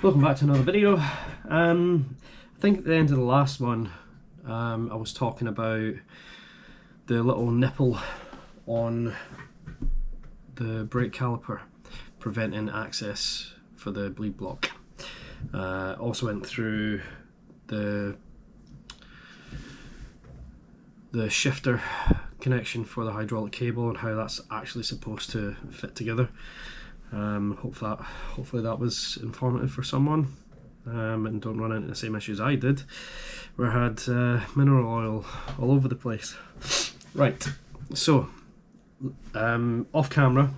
Welcome back to another video. I think at the end of the last one I was talking about the little nipple on the brake caliper preventing access for the bleed block. Also went through the shifter connection for the hydraulic cable and how that's actually supposed to fit together. Hopefully that was informative for someone, and don't run into the same issues I did, where I had mineral oil all over the place. Right, so off camera,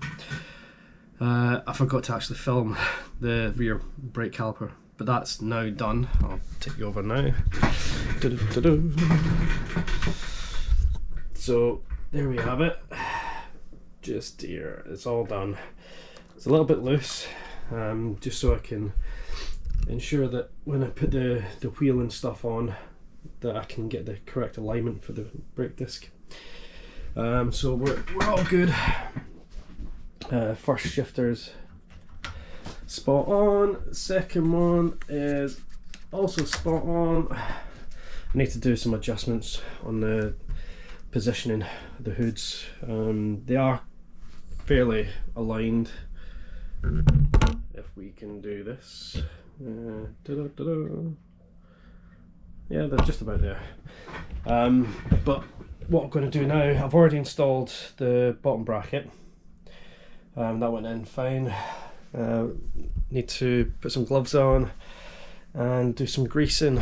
I forgot to actually film the rear brake caliper, but that's now done. I'll take you over now. So there we have it. Just here, it's all done. It's a little bit loose, just so I can ensure that when I put the wheel and stuff on, that I can get the correct alignment for the brake disc. So we're all good. First shifter's spot on. Second one is also spot on. I need to do some adjustments on the positioning of the hoods. They are fairly aligned. If we can do this, yeah, they're just about there. But what I'm going to do now, I've already installed the bottom bracket. That went in fine. Need to put some gloves on and do some greasing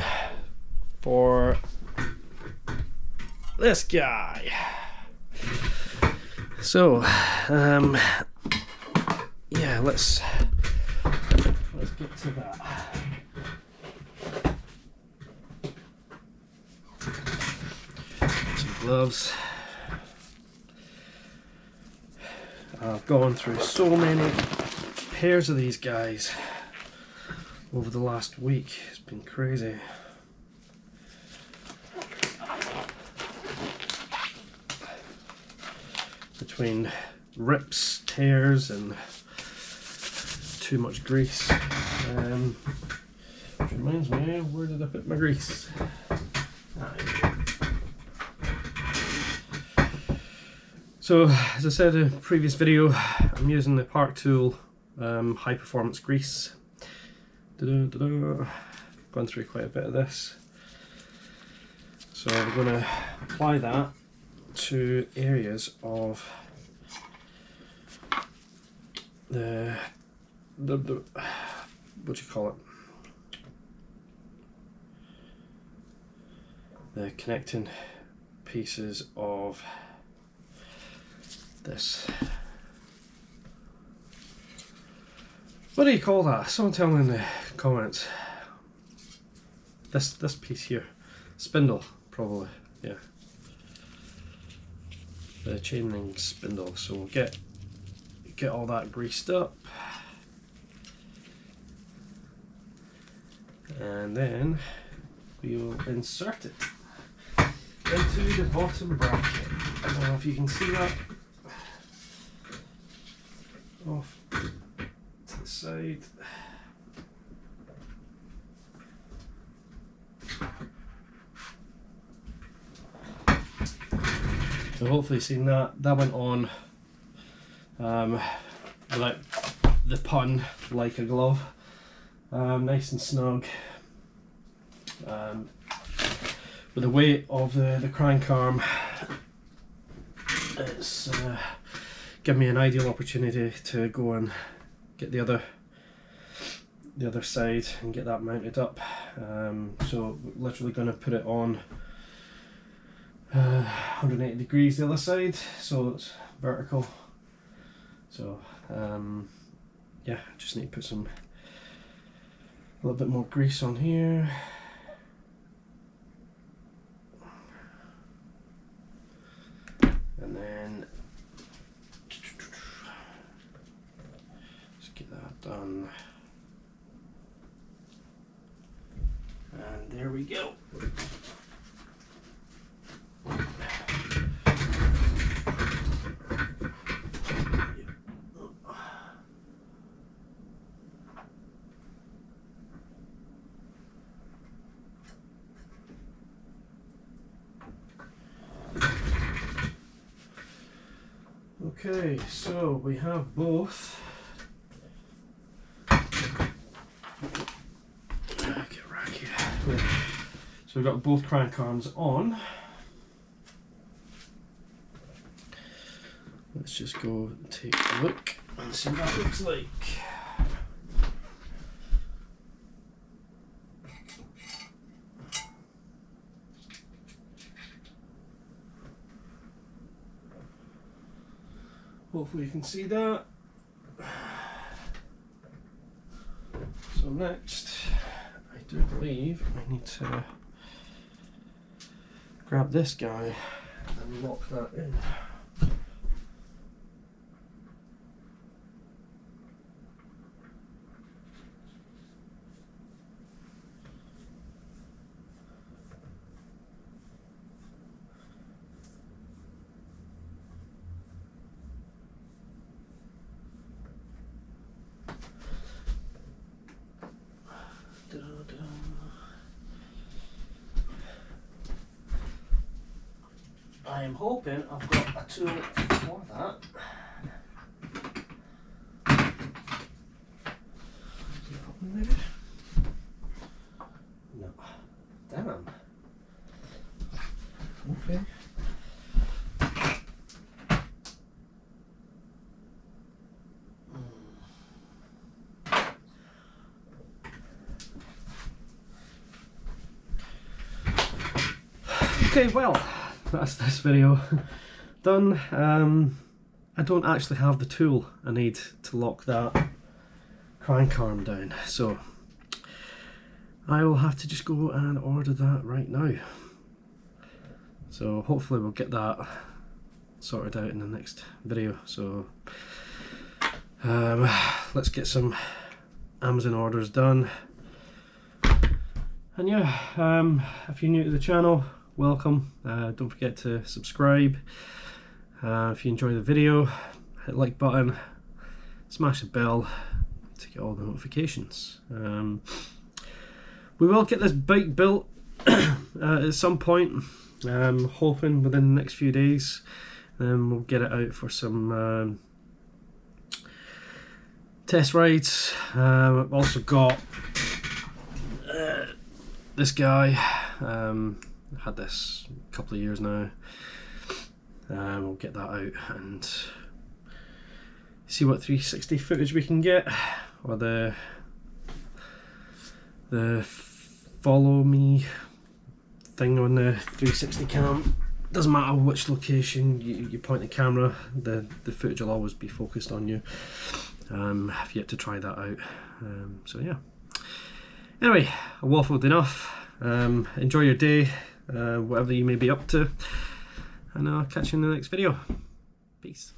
for this guy. So yeah, let's get to that. Some gloves. I've gone through so many pairs of these guys over the last week. It's been crazy. Between rips, tears, and too much grease. Which reminds me, where did I put my grease? So, as I said in a previous video, I'm using the Park Tool high performance grease. Gone through quite a bit of this. So we're going to apply that to areas of the what do you call it? The connecting pieces of this. What do you call that? Someone tell me in the comments. This piece here, spindle, probably. Yeah. The chain link spindle. So we'll get all that greased up, and then we will insert it into the bottom bracket. I don't know if you can see that off to the side. So hopefully you've seen that. That went on like the pun, like a glove. Nice and snug. With the weight of the crank arm, it's given me an ideal opportunity to go and get the other side and get that mounted up. So we're literally going to put it on 180 degrees the other side, so it's vertical. So yeah, just need to put a little bit more grease on here. And then just get that done. And there we go. Okay, so we have both. Get racky. So we've got both crank arms on. Let's just go and take a look and see what that looks like. Hopefully you can see that. So next, I do believe I need to grab this guy and lock that in. I am hoping I've got a tool for that. Is it open maybe? No. Damn. Okay. Okay, well, that's this video done. I don't actually have the tool I need to lock that crank arm down, so I will have to just go and order that right now. So hopefully we'll get that sorted out in the next video. So let's get some Amazon orders done. And yeah, if you're new to the channel, welcome. Don't forget to subscribe. If you enjoy the video, hit the like button, smash the bell to get all the notifications. We will get this bike built at some point. Hoping within the next few days. We'll get it out for some test rides. I've also got this guy. I've had this a couple of years now. We'll get that out and see what 360 footage we can get, or the follow me thing on the 360 cam. Doesn't matter which location you point the camera, the footage will always be focused on you. I've yet to try that out. So yeah. Anyway, I waffled enough. Enjoy your day, whatever you may be up to, and I'll catch you in the next video. Peace.